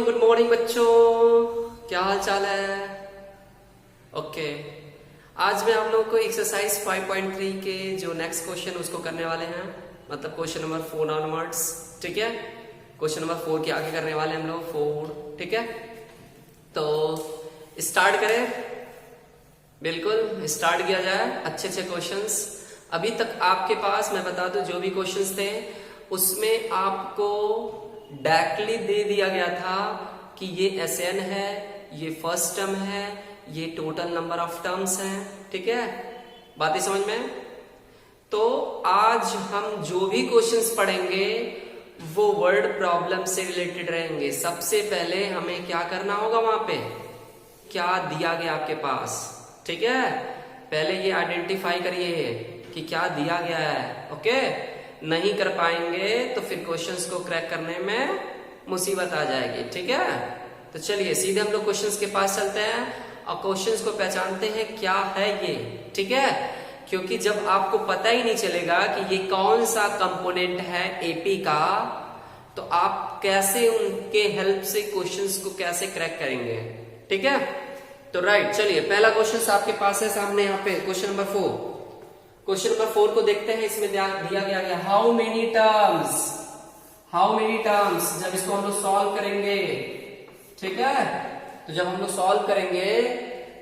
Good morning बच्चों, क्या हाल चाल है। ओके, आज मैं आप लोगों को एक्सरसाइज 5.3 के जो नेक्स्ट क्वेश्चन उसको करने वाले हैं, मतलब क्वेश्चन नंबर 4 ऑनवर्ड्स। ठीक है, क्वेश्चन नंबर 4 के आगे करने वाले हम लोग 4। ठीक है, तो स्टार्ट करें। बिल्कुल स्टार्ट किया जाए। अच्छे अच्छे क्वेश्चंस अभी तक आपके पास, मैं बता दूं, जो भी क्वेश्चंस थे उसमें आपको डायरेक्टली दे दिया गया था कि ये SN है, ये फर्स्ट टर्म है, ये टोटल नंबर ऑफ टर्म्स हैं। ठीक है, बातें समझ में। तो आज हम जो भी क्वेश्चंस पढ़ेंगे वो वर्ड प्रॉब्लम से रिलेटेड रहेंगे। सबसे पहले हमें क्या करना होगा, वहां पे क्या दिया गया आपके पास। ठीक है, पहले ये आइडेंटिफाई करिए कि क्या दिया गया है। ओके, नहीं कर पाएंगे तो फिर क्वेश्चंस को क्रैक करने में मुसीबत आ जाएगी। ठीक है, तो चलिए सीधे हम लोग क्वेश्चंस के पास चलते हैं और क्वेश्चंस को पहचानते हैं क्या है ये। ठीक है, क्योंकि जब आपको पता ही नहीं चलेगा कि ये कौन सा कंपोनेंट है एपी का, तो आप कैसे उनके हेल्प से क्वेश्चंस को कैसे क्रैक करेंगे। ठीक है, तो राइट, चलिए पहला क्वेश्चन आपके पास है सामने यहाँ पे, क्वेश्चन नंबर 4। क्वेश्चन नंबर 4 को देखते हैं। इसमें दिया गया हाउ मेनी टर्म्स। जब इसको हम लोग सॉल्व करेंगे, ठीक है, तो जब हम लोग सॉल्व करेंगे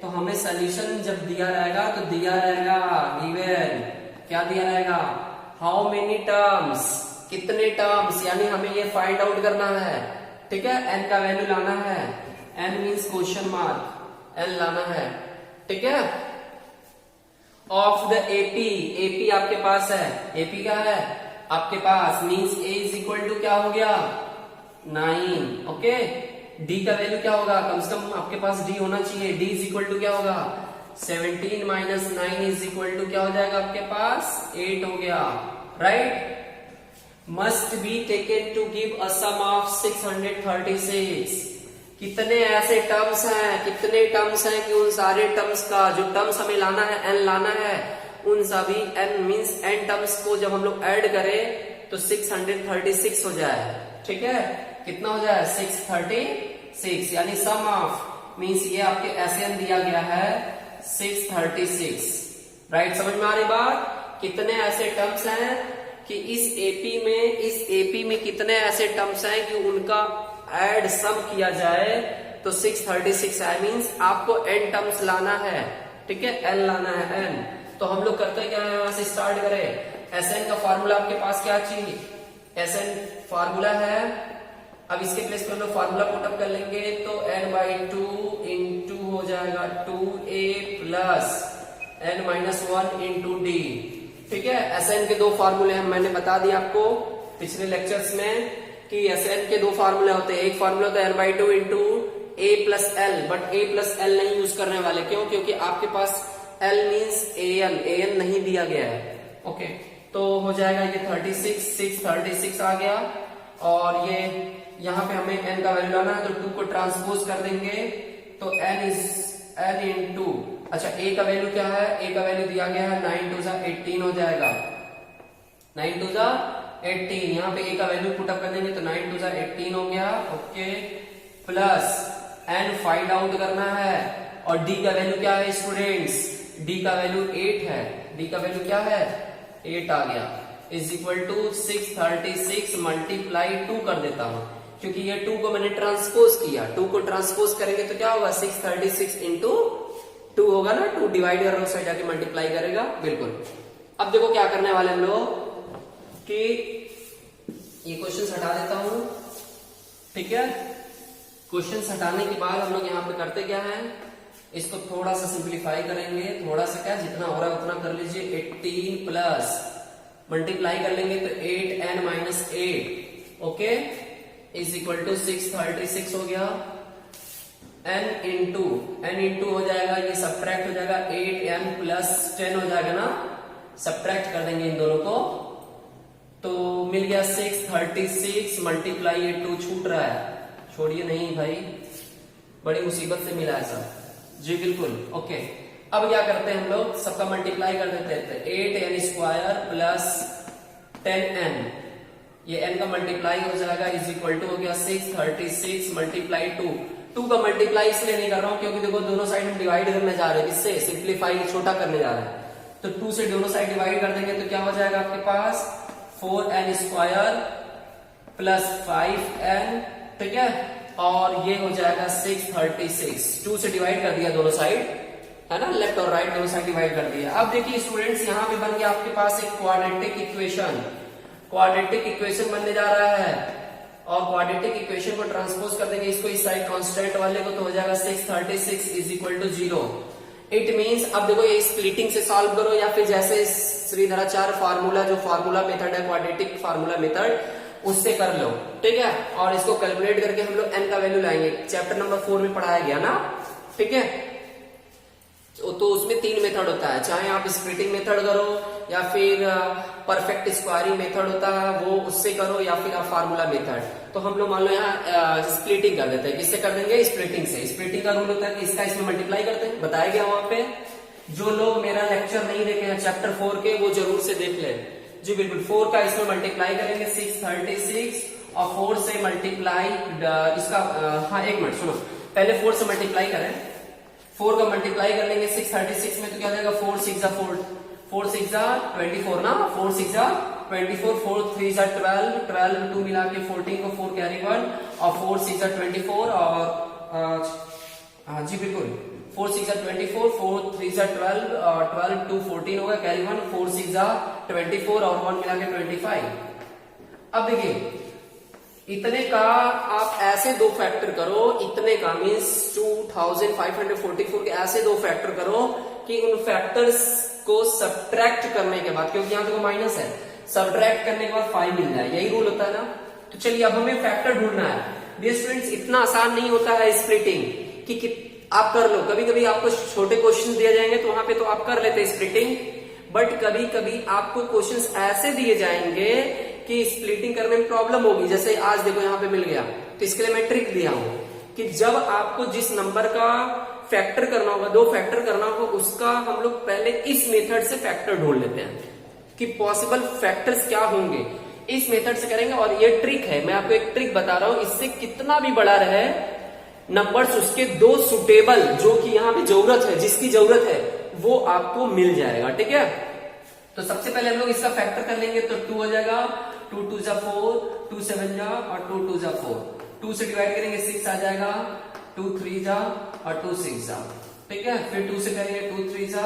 तो हमें सॉल्यूशन जब दिया रहेगा तो दिया रहेगा गिवन, क्या दिया रहेगा, हाउ मेनी टर्म्स, कितने टर्म्स, यानी हमें ये फाइंड आउट करना है। ठीक है, n का वैल्यू लाना है, n means question mark, n लाना है। ठीक है, ऑफ द एपी आपके पास है, एपी क्या है आपके पास, means a is equal to क्या हो गया 9। ओके, d का वैल्यू क्या होगा, कम से कम आपके पास d होना चाहिए, d इज इक्वल टू क्या होगा 17 माइनस 9 इज इक्वल टू क्या हो जाएगा आपके पास 8 हो गया। Right, must be taken to give a sum of 636। कितने ऐसे टर्म्स हैं कि उन सारे टर्म्स का जो टर्म्स हमें लाना है, n लाना है, उन सभी n मीन्स n टर्म्स को जब हम लोग ऐड करें तो 636 हो जाए। ठीक है, कितना हो जाए 636, यानी सम ऑफ मीन्स ये आपके SN दिया गया है 636। राइट, समझ में आ रही बात। कितने ऐसे टर्म्स हैं कि इस एपी में कितने ऐसे टर्म्स हैं कि उनका ऐड सम किया जाए तो 636 है, मीन्स आपको n टर्म्स लाना है। ठीक है, n लाना है, n। तो हम लोग करते क्या है, यहां से स्टार्ट करें। SN का फार्मूला आपके पास क्या चाहिए, SN फार्मूला है। अब इसके प्लेस पे हम लोग फार्मूला पुटअप कर लेंगे तो n/2 इंटू हो जाएगा 2a plus n-1 into d। ठीक है, SN के दो फार्मूले हैं, मैंने बता दिया आपको पिछले लेक्चर्स में कि SN के दो फार्मूले होते हैं। एक फार्मूला होता है n/2 into a plus L, but a plus L नहीं यूज करने वाले। क्यों? क्योंकि आपके पास l मीन्स an नहीं दिया गया है। ओके, तो हो जाएगा ये 636 आ गया, और ये यहाँ पे हमें n का वैल्यू लाना है तो 2 को ट्रांसपोज कर देंगे तो n इंटू, अच्छा a का वैल्यू क्या है, a का वैल्यू दिया गया है 9 2 18 हो जाएगा, 9 2 18। यहाँ पे a का वैल्यू पुटअप कर देंगे तो 9 2 18 हो गया। Okay, plus n find out करना है, और d का वैल्यू क्या है स्टूडेंट्स, d का वैल्यू 8 है, d का वैल्यू क्या है 8 आ गया, इज इक्वल टू 636 मल्टीप्लाई 2 कर देता हूं, क्योंकि ये 2 को मैंने ट्रांसपोज किया। 2 को ट्रांसपोज करेंगे तो क्या होगा 636 इंटू 2 होगा ना, 2 डिवाइड कर रहा साइड जाके मल्टीप्लाई करेगा। बिल्कुल। अब देखो क्या करने वाले हम लोग कि ये क्वेश्चन हटा देता हूं। ठीक है, क्वेश्चन हटाने के बाद हम लोग यहाँ पे करते क्या है, इसको थोड़ा सा सिंप्लीफाई करेंगे, थोड़ा सा क्या, जितना हो रहा है उतना कर लीजिए। 18 प्लस मल्टीप्लाई कर लेंगे तो 8n-8, okay, is equal to 636 हो गया। n इंटू हो जाएगा, ये सब्ट्रैक्ट हो जाएगा, 8n प्लस 10 हो जाएगा ना, सब्ट्रैक्ट कर देंगे इन दोनों को तो मिल गया 636 मल्टीप्लाई, ये 2 छूट रहा है, छोड़िए नहीं भाई, बड़ी मुसीबत से मिला है सब जी। बिल्कुल, ओके। अब क्या करते हैं हम लोग, सबका मल्टीप्लाई कर देते हैं, 8n स्क्वायर प्लस 10n ये n का मल्टीप्लाई हो जाएगा इज इक्वल टू हो गया 636 मल्टीप्लाई 2 का मल्टीप्लाई इसलिए नहीं कर रहा हूं क्योंकि देखो दोनों साइड हम डिवाइड करने जा रहे हैं, इससे सिंप्लीफाई छोटा करने जा रहे हैं। तो 2 से दोनों साइड डिवाइड कर देंगे तो क्या हो जाएगा आपके पास 4n स्क्वायर प्लस 5n, ठीक है, और ये हो जाएगा 636। 2 से डिवाइड कर दिया दोनों साइड, है ना, लेफ्ट और राइट दोनों साइड डिवाइड कर दिया। अब देखिए स्टूडेंट्स यहाँ पे बन गया आपके पास एक क्वाड्रेटिक इक्वेशन, क्वाड्रेटिक इक्वेशन बनने जा रहा है और क्वाड्रेटिक इक्वेशन को ट्रांसपोज कर देंगे इसको इस साइड कांस्टेंट वाले को, तो हो जाएगा 636 is equal to 0। It means अब देखो ये स्प्लिटिंग से सॉल्व करो या फिर जैसे श्रीधराचार्य फार्मूला जो फार्मूला मेथड है क्वाड्रेटिक फार्मूला मेथड उससे कर लो, ठीक है, और इसको कैलकुलेट करके हम लोग n का वैल्यू लाएंगे। चैप्टर नंबर 4 में पढ़ाया गया ना, ठीक है। तो उसमें 3 मेथड होता है, चाहे आप स्प्लिटिंग मेथड करो या फिर परफेक्ट स्क्वायरिंग मेथड होता है वो उससे करो या फिर आप फार्मूला मेथड। तो हम लोग मान लो यहाँ स्प्लिटिंग कर देते हैं, किससे कर देंगे, स्प्लिटिंग से। स्प्लिटिंग का रूल होता है कि इसका इसमें मल्टीप्लाई करते हैं, बताया गया वहां पे। जो लोग मेरा लेक्चर नहीं देखे हैं चैप्टर 4 के वो जरूर से देख ले जी, बिल्कुल। 4 का इसमें मल्टीप्लाई करेंगे 636 और 4 से मल्टीप्लाई इसका हाँ एक मिनट सुनो, पहले 4 से मल्टीप्लाई करें, 4 का मल्टीप्लाई कर लेंगे 636 में तो क्या हो जाएगा 4 6 जा 4 6 जा 24 ना, 4 6 जा 24, 4 3 जा 12, 12 2 मिला के 14 को 4 कैरी 1 और 4 6 जा 24 और हाँ जी बिल्कुल 4 6 जा 24, 4 3 जा 12, 12 2 14 होगा कैरी 1, 4 6 जा 24 और 1 मिला के 25। अब देखिए इतने का आप ऐसे दो फैक्टर करो, इतने का मीन्स 2544 के ऐसे दो फैक्टर करो कि उन फैक्टर्स को सब्ट्रैक्ट करने के बाद, क्योंकि यहाँ देखो माइनस है, सब्ट्रैक्ट करने के बाद 5 मिल जाए, यही रूल होता है ना। तो चलिए अब हमें फैक्टर ढूंढना है। डियर स्टूडेंट्स इतना आसान नहीं होता है स्प्लिटिंग कि आप कर लो, कभी कभी आपको छोटे क्वेश्चन दिए जाएंगे तो वहां पे तो आप कर लेते हैं स्प्लिटिंग, बट कभी कभी आपको क्वेश्चंस ऐसे दिए जाएंगे कि स्प्लिटिंग करने में प्रॉब्लम होगी। जैसे आज देखो यहाँ पे मिल गया, तो इसके लिए मैं ट्रिक दिया हूं कि जब आपको जिस नंबर का फैक्टर करना होगा, दो फैक्टर करना होगा, उसका हम लोग पहले इस मेथड से फैक्टर ढूंढ लेते हैं कि पॉसिबल फैक्टर्स क्या होंगे, इस मेथड से करेंगे। और ये ट्रिक है, मैं आपको एक ट्रिक बता रहा हूं, इससे कितना भी बड़ा रहे नंबर्स उसके दो सुटेबल जो कि यहाँ पे जरूरत है, जिसकी जरूरत है वो आपको मिल जाएगा, ठीक है। तो सबसे पहले हम लोग इसका फैक्टर कर लेंगे, तो 2 हो जाएगा, 2 2 जा 4, 2 7 जा और 2 2 जा 4, 2 से डिवाइड करेंगे 6 आ जाएगा, 2 3 जा और 2 6 जा, ठीक है। फिर 2 से करेंगे 2 3 जा,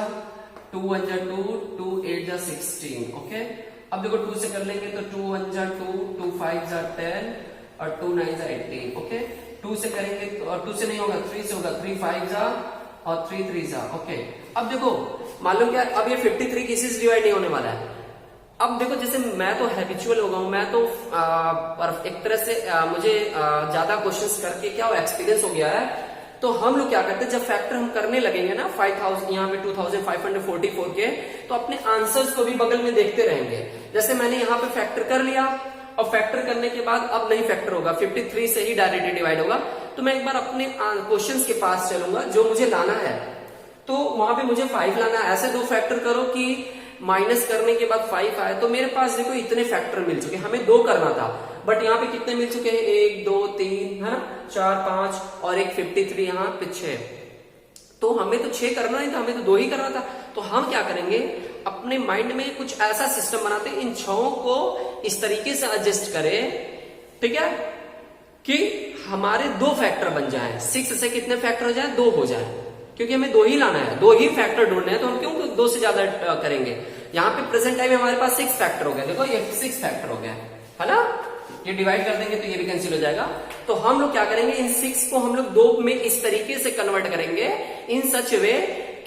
2 1 जा 2, 2 8 जा 16, ओके। अब देखो 2 से कर लेंगे तो 2 1 जा 2, 2 5 जा 10 और 2 9 जा 18, ओके। 2 से करेंगे तो, और 2 से नहीं होगा 3 से होगा, 3 5 जा और 3 3 जा, ओके। अब देखो मालूम क्या, अब ये 53 किसी से डिवाइड नहीं होने वाला है। अब देखो जैसे मैं तो हैबिचुअल हो गया हूं, मैं तो एक तरह से मुझे ज्यादा क्वेश्चंस करके क्या एक्सपीरियंस हो गया है। तो हम लोग क्या करते हैं, जब फैक्टर हम करने लगेंगे ना 5000 यहाँ पे 2544 के, तो अपने आंसर्स को भी बगल में देखते रहेंगे। जैसे मैंने यहाँ पे फैक्टर कर लिया और फैक्टर करने के बाद अब नहीं फैक्टर होगा, 53 से ही डायरेक्टली डिवाइड होगा, तो मैं एक बार अपने क्वेश्चंस के पास चलूंगा जो मुझे लाना है, तो वहां पे मुझे 5 लाना है। ऐसे दो फैक्टर करो कि माइनस करने के बाद 5 आए, तो मेरे पास देखो इतने फैक्टर मिल चुके, हमें 2 करना था बट यहाँ पे कितने मिल चुके हैं, 1 2 3 है ना, 4 5 और एक 53 यहाँ पे 6, तो हमें तो 6 करना नहीं था, हमें तो 2 ही करना था। तो हम क्या करेंगे, अपने माइंड में कुछ ऐसा सिस्टम बनाते हैं, इन 6 को इस तरीके से एडजस्ट करें, ठीक है, कि हमारे 2 फैक्टर बन जाए। 6 से कितने फैक्टर हो जाए, 2 हो जाए, क्योंकि हमें 2 ही लाना है, 2 ही फैक्टर ढूंढने हैं, तो हम क्यों 2 से ज्यादा करेंगे। यहाँ पे प्रेजेंट टाइम हमारे पास 6 फैक्टर हो गया, देखो ये 6 फैक्टर हो गया है ना, ये डिवाइड कर देंगे तो ये भी कैंसिल हो जाएगा। तो हम लोग क्या करेंगे, इन 6 को हम लोग 2 में इस तरीके से कन्वर्ट करेंगे, इन सच वे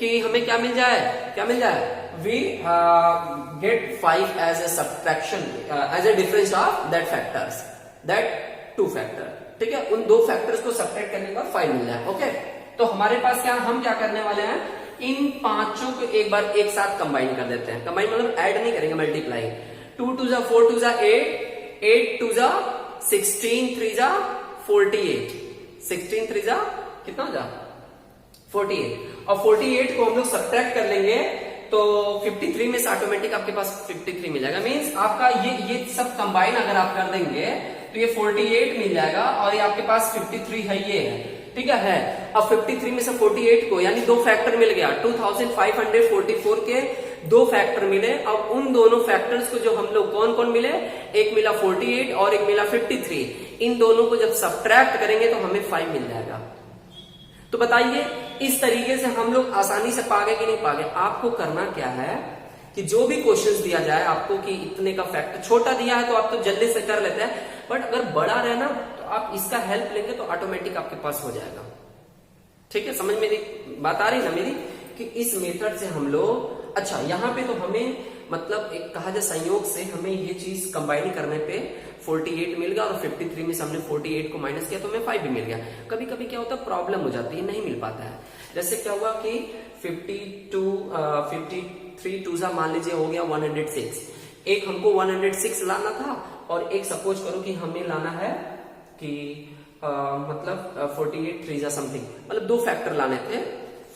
कि हमें क्या मिल जाए, क्या मिल जाए, we get 5 as a subtraction as a difference of that factors, that 2 factor, ठीक है। उन 2 फैक्टर्स को सब्ट्रैक्ट करने के बाद 5 मिल जाए, ओके। तो हमारे पास क्या, हम क्या करने वाले हैं, इन 5 को एक बार एक साथ कंबाइन कर देते हैं। कंबाइन मतलब ऐड नहीं करेंगे, मल्टीप्लाई। 2 2 जा 4 2 जा 8, 8 2 जा 16, 3 जा 48, 16 3 जा कितना जा 48, और 48 को हम लोग सब्ट्रैक्ट कर लेंगे तो 53 में से ऑटोमेटिक आपके पास 53 मिल जाएगा। मींस आपका ये सब कंबाइन अगर आप कर देंगे तो ये 48 मिल जाएगा और ये आपके पास 53 है, ये है, ठीक है। अब 53 में से 48 को यानी दो फैक्टर मिल गया, 2544 के दो फैक्टर मिले। अब उन दोनों फैक्टर्स को जो हम लोग कौन कौन मिले, एक मिला 48 और एक मिला 53, इन दोनों को जब सब्ट्रैक्ट करेंगे तो हमें 5 मिल जाएगा। तो बताइए इस तरीके से हम लोग आसानी से पागे कि नहीं पागे। आपको करना क्या है कि जो भी क्वेश्चंस दिया जाए आपको कि इतने का फैक्टर, छोटा दिया है तो आप तो जल्दी से कर लेते हैं, बट अगर बड़ा रहे ना तो आप इसका हेल्प लेंगे तो ऑटोमेटिक आपके पास हो जाएगा। ठीक है, समझ मेरी बात आ रही ना मेरी, कि इस मेथड से हम लोग, अच्छा यहाँ पे तो हमें मतलब एक कहा जाए संयोग से हमें ये चीज कंबाइन करने पे 48 मिल गया और 53 में से हमने 48 को माइनस किया तो हमें 5 भी मिल गया। कभी कभी क्या होता है प्रॉब्लम हो जाती है, नहीं मिल पाता है। जैसे क्या हुआ कि 53 टूजा मान लीजिए हो गया 106, एक हमको 106 लाना था और एक सपोज करो कि हमें लाना है कि मतलब 48 थ्रीजा समथिंग, मतलब दो फैक्टर लाने थे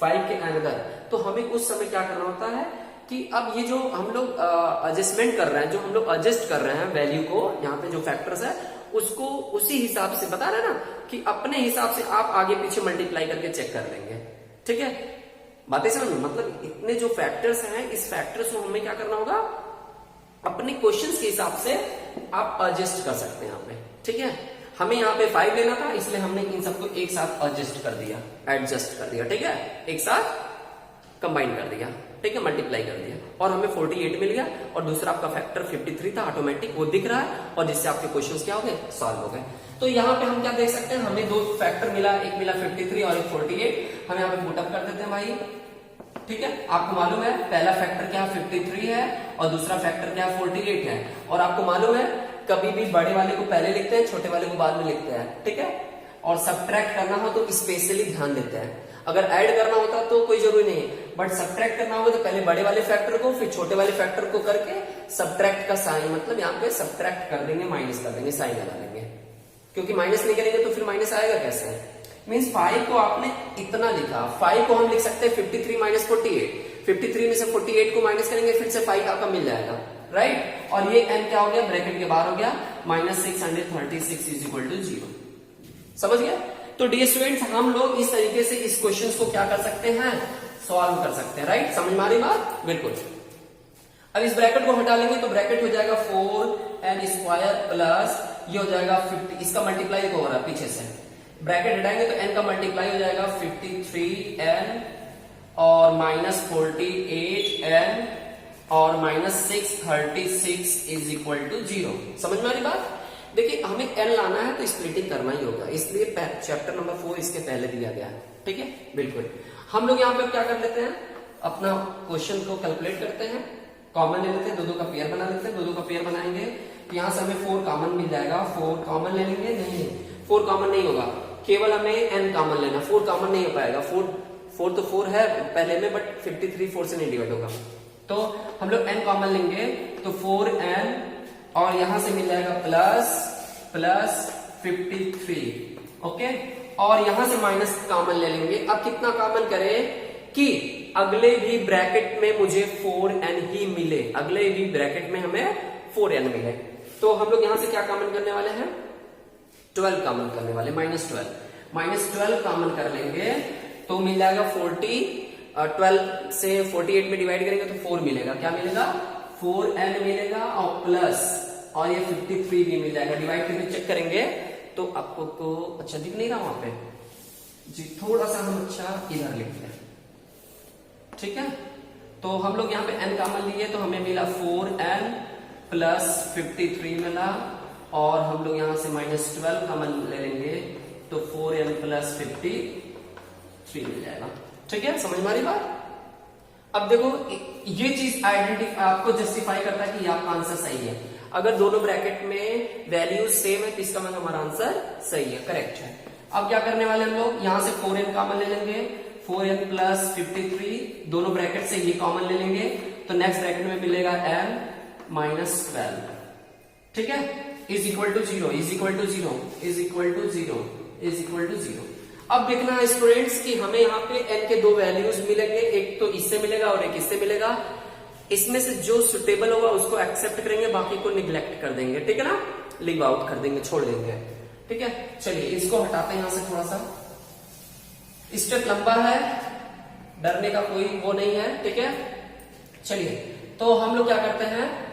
5 के अंदर। तो हमें उस समय क्या करना होता है कि अब ये जो हम लोग एडजस्टमेंट कर रहे हैं, जो हम लोग एडजस्ट कर रहे हैं वैल्यू को, यहाँ पे जो फैक्टर्स है उसको उसी हिसाब से बता रहे हैं ना कि अपने हिसाब से आप आगे पीछे मल्टीप्लाई करके चेक कर लेंगे। ठीक है, बातें समझ में, मतलब इतने जो फैक्टर्स हैं इस फैक्टर्स को हमें क्या करना होगा, अपने क्वेश्चन के हिसाब से आप एडजस्ट कर सकते हैं यहाँ पे। ठीक है, हमें यहाँ पे 5 लेना था इसलिए हमने इन सबको एक साथ एडजस्ट कर दिया, ठीक है, एक साथ कंबाइन कर दिया, ठीक है, मल्टीप्लाई कर दिया और हमें 48 मिल गया और दूसरा आपका फैक्टर 53 था, ऑटोमेटिक वो दिख रहा है और जिससे आपके क्वेश्चंस क्या हो गए, सॉल्व हो गए। तो यहाँ पे हम क्या देख सकते हैं, हमें दो फैक्टर मिला, एक मिला 53 और एक 48। हम यहाँ पे पुटअप कर देते हैं भाई। ठीक है, आपको मालूम है पहला फैक्टर क्या 53 है और दूसरा फैक्टर क्या 48 है। और आपको मालूम है कभी भी बड़े वाले को पहले लिखते हैं, छोटे वाले को बाद में लिखते हैं। ठीक है, और सब्ट्रैक्ट करना हो तो स्पेशली ध्यान देते हैं। अगर ऐड करना होता तो कोई जरूरी नहीं है, बट सब्ट्रैक्ट करना होगा तो पहले बड़े वाले फैक्टर को फिर छोटे वाले फैक्टर को करके सब्ट्रैक्ट का साइन, मतलब यहाँ पे सब्ट्रैक्ट कर देंगे, माइनस कर देंगे, साइन लगा देंगे, क्योंकि माइनस नहीं करेंगे तो फिर माइनस आएगा कैसे। मीन्स 5 को आपने इतना लिखा, 5 को हम लिख सकते हैं 53 माइनस 48, 53 में से 48 को माइनस करेंगे फिर से 5 आपका मिल जाएगा, राइट। और ये n क्या हो गया, ब्रैकेट के बाहर हो गया, -636 इज इक्वल टू 0। समझ गया। तो डियर स्टूडेंट्स, हम लोग इस तरीके से इस क्वेश्चन को क्या कर सकते हैं, सॉल्व कर सकते हैं, राइट। समझ में आ रही बात, बिल्कुल। अब इस ब्रैकेट को हटा लेंगे तो ब्रैकेट हो जाएगा 4n² प्लस ये हो जाएगा 50, इसका मल्टीप्लाई हो रहा है पीछे से, ब्रैकेट हटाएंगे तो n का मल्टीप्लाई हो जाएगा 53n और -48n और -636 इज इक्वल टू 0। समझ में आ रही बात। देखिए हमें n लाना है तो स्प्लिटिंग करना ही होगा, इसलिए चैप्टर नंबर 4 इसके पहले दिया गया है। ठीक है, बिल्कुल। हम लोग यहाँ पे क्या कर लेते हैं, अपना क्वेश्चन को कैलकुलेट करते हैं, कॉमन ले लेते हैं, दो का पेयर बना लेते हैं। दो का पेयर बनाएंगे तो यहाँ से हमें 4 कॉमन मिल जाएगा, 4 कॉमन ले लेंगे, नहीं 4 कॉमन नहीं होगा, केवल हमें n कॉमन लेना, 4 कॉमन नहीं हो पाएगा, 4 तो 4 है पहले में, बट 53 4 से नहीं डिवाइड होगा, तो हम लोग n कॉमन लेंगे तो 4n और यहां से मिल जाएगा प्लस 53, ओके, और यहां से माइनस कॉमन ले लेंगे। अब कितना कॉमन करें कि अगले भी ब्रैकेट में मुझे 4n ही मिले, अगले भी ब्रैकेट में हमें 4n मिले। तो हम लोग यहां से क्या कॉमन करने वाले हैं, 12 कॉमन करने वाले, -12 कॉमन कर लेंगे तो मिल जाएगा 40, 12 से 48 में डिवाइड करेंगे तो 4 मिलेगा, क्या मिलेगा 4n मिलेगा और प्लस और ये 53 भी मिल जाएगा। डिवाइड करके चेक करेंगे तो आपको को अच्छा दिख नहीं रहा वहां पे जी, थोड़ा सा हम अच्छा इधर लिखते हैं। ठीक है, तो हम लोग यहाँ पे n कॉमन लिए तो हमें मिला 4n प्लस 53 मिला और हम लोग यहाँ से -12 कॉमन ले लेंगे तो 4n प्लस 53 मिल जाएगा। ठीक है, समझ में आ रही बात। अब देखो ये चीज आइडेंटिफाई आपको जस्टिफाई करता है कि ये आपका आंसर सही है। अगर दोनों ब्रैकेट में वैल्यूज सेम है तो इसका मतलब हमारा आंसर सही है, करेक्ट है। अब क्या करने वाले हम लोग, यहां से 4n कॉमन ले लेंगे, 4n प्लस 53 दोनों ब्रैकेट से ये कॉमन ले लेंगे तो नेक्स्ट ब्रैकेट में मिलेगा n -12। ठीक है, is equal to 0, is equal to 0, is equal to 0, is equal to 0। अब देखना है स्टूडेंट्स कि हमें यहाँ पे n के दो वैल्यूज मिलेंगे, एक तो इससे मिलेगा और एक इससे मिलेगा। इसमें से जो सुटेबल होगा उसको एक्सेप्ट करेंगे, बाकी को निग्लेक्ट कर देंगे, ठीक है ना, लीव आउट कर देंगे, छोड़ देंगे, ठीक है। चलिए इसको हटाते हैं यहां से थोड़ा सा, स्टेप लंबा है, डरने का कोई वो नहीं है, ठीक है। चलिए तो हम लोग क्या करते हैं,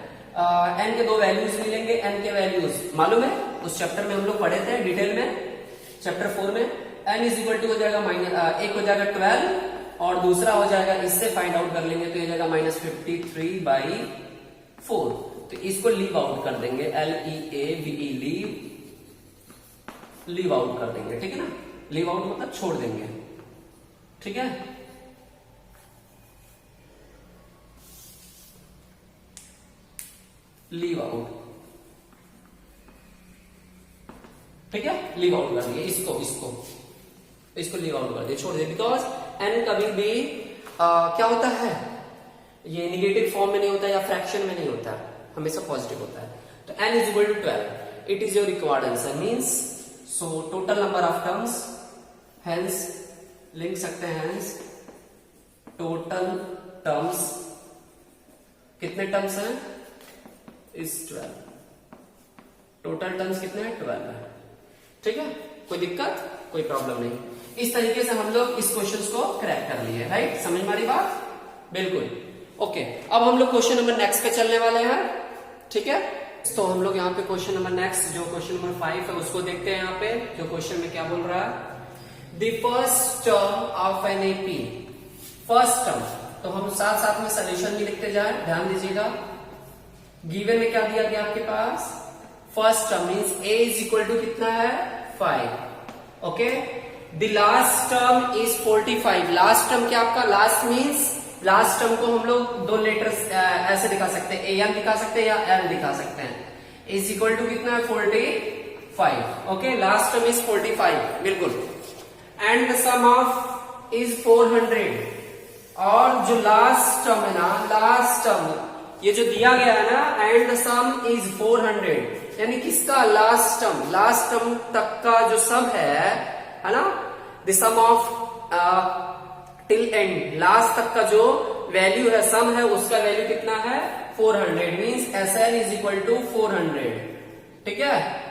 n के दो वैल्यूज मिलेंगे, n के वैल्यूज मालूम है, उस चैप्टर में हम लोग पढ़े थे डिटेल में, चैप्टर 4 में। n इज इक्वल टू हो जाएगा एक हो जाएगा 12 और दूसरा हो जाएगा, इससे फाइंड आउट कर लेंगे तो ये जाएगा -53/4। तो इसको लीव आउट कर देंगे, LEAVE लीव आउट कर देंगे, ठीक है ना। लीव आउट मतलब छोड़ देंगे, ठीक है। लीव आउट, ठीक है, लीव आउट कर दिए इसको लीव आउट कर दिए, छोड़ दिए, बिकॉज n कभी भी क्या होता है, ये निगेटिव फॉर्म में नहीं होता या फ्रैक्शन में नहीं होता, हमेशा पॉजिटिव होता है। तो n is equal to 12, it is your required answer, means so total number of terms, hence लिख सकते हैं, हेंस टोटल टर्म्स, कितने टर्म्स हैं, इज 12, टोटल टर्म्स कितने हैं, 12 है, ठीक है। कोई दिक्कत, कोई प्रॉब्लम नहीं। इस तरीके से हम लोग इस क्वेश्चन को क्रैक कर लिए, राइट, समझ में आ रही बात, बिल्कुल ओके। अब हम लोग क्वेश्चन नंबर नेक्स्ट पे चलने वाले हैं, ठीक है। तो हम लोग यहाँ पे क्वेश्चन नंबर नेक्स्ट, जो क्वेश्चन नंबर 5 है उसको देखते हैं। यहाँ पे जो क्वेश्चन में क्या बोल रहा है, the first term of an AP, first term, तो हम साथ साथ में सोल्यूशन भी लिखते जाए, ध्यान दीजिएगा। गिवन में क्या दिया गया आपके पास, first term means a is equal to कितना है, 5, okay. The last term is 45, last term क्या आपका, लास्ट मीन्स लास्ट टर्म को हम लोग दो लेटर्स ऐसे दिखा सकते हैं, an दिखा सकते हैं या l दिखा सकते हैं, इज इक्वल टू कितना है, 45, ओके। लास्ट टर्म इज 45, बिल्कुल। And the sum of is 400, और जो लास्ट टर्म है ना, लास्ट टर्म ये जो दिया गया है ना, एंड द सम इज 400, यानी किसका, लास्ट टर्म तक का जो सम है ना, the sum of till end, last तक का जो वैल्यू है, सम है, उसका वैल्यू कितना है, 400, means Sn is equal to 400, ठीक है।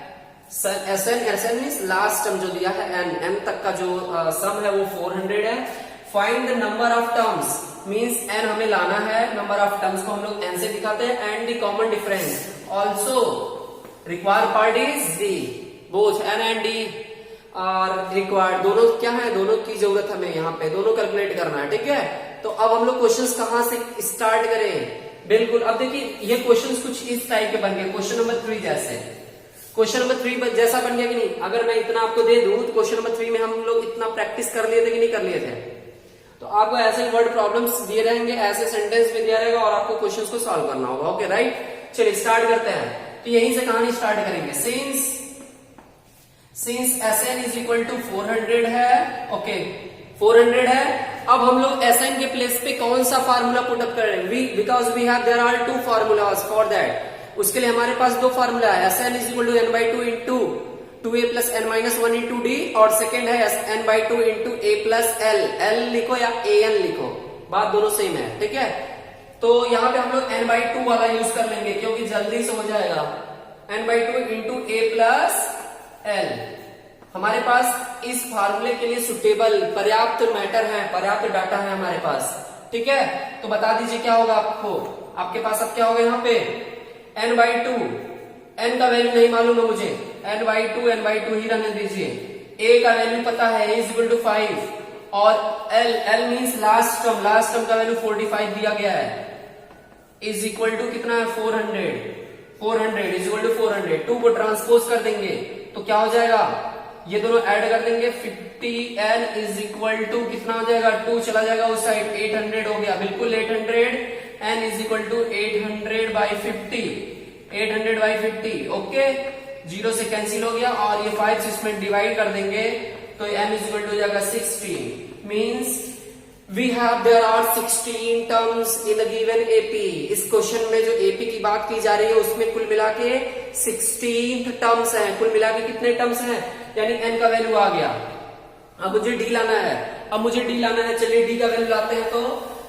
Sn मीन्स लास्ट टर्म जो दिया है n तक का जो सम है वो 400 है। Find the number of terms, means n हमें लाना है, नंबर ऑफ टर्म्स को हम लोग n से दिखाते हैं, and the common difference, also required part is D, both n and d और रिक्वायर्ड, दोनों क्या है, दोनों की जरूरत हमें यहाँ पे, दोनों कैलकुलेट करना है, ठीक है। तो अब हम लोग क्वेश्चंस कहां से स्टार्ट करें, बिल्कुल। अब देखिए ये क्वेश्चंस कुछ इस टाइप के बन गए, क्वेश्चन नंबर 3 जैसे, क्वेश्चन नंबर 3 जैसा बन गया कि नहीं। अगर मैं इतना आपको दे दूं तो क्वेश्चन नंबर 3 में हम लोग इतना प्रैक्टिस कर लिए थे कि नहीं कर लिए थे। तो आपको ऐसे वर्ड प्रॉब्लम्स दिए रहेंगे, ऐसे सेंटेंस भी दिया रहेगा और आपको क्वेश्चंस को सॉल्व करना होगा, ओके राइट। चलिए स्टार्ट करते हैं। तो यहीं से कहानी स्टार्ट करेंगे। Since Sn is equal to 400 है, ओके 400 है। अब हम लोग Sn के प्लेस पे कौन सा फार्मूला पुट अप कर रहे हैं, because we have there are 2 formulas for that. उसके लिए हमारे पास 2 फार्मूला है, Sn is equal to n/2 into 2a plus n-1 into d, और सेकेंड है n/2 into a plus l, l लिखो या an लिखो, बात दोनों सेम है, ठीक है। तो यहाँ पे हम लोग n/2 वाला यूज कर लेंगे क्योंकि जल्दी से हो जाएगा, n/2 into a plus l। हमारे पास इस फार्मूले के लिए सुटेबल पर्याप्त मैटर है, पर्याप्त डाटा है हमारे पास, ठीक है। तो बता दीजिए क्या होगा आपको, आपके पास अब क्या होगा यहाँ पे n/2, n का वैल्यू नहीं मालूम है मुझे, n/2 ही रहने दीजिए। a का वैल्यू पता है इज इक्वल टू 5, और l मीन्स लास्ट टर्म का वैल्यू 45 दिया गया है, इज इक्वल टू कितना है 400 इज इक्वल टू 400। 2 को ट्रांसपोज कर देंगे तो क्या हो जाएगा, ये दोनों ऐड कर देंगे, 50n इज इक्वल टू कितना हो जाएगा, 2 चला जाएगा उस साइड, 800 हो गया, बिल्कुल 800, n is equal to 800/50, 800/50, okay. 0 से कैंसिल हो गया और ये 5 से इसमें डिवाइड कर देंगे तो n इज इक्वल टू हो जाएगा 16, means we have there are 16 terms in the given AP. इस क्वेश्चन में जो एपी की बात की जा रही है उसमें कुल मिला के 16 टर्म्स हैं, कुल मिला के कितने टर्म्स हैं, यानी n का वैल्यू आ गया अब मुझे डी लाना है, चलिए डी का वैल्यू लाते हैं। तो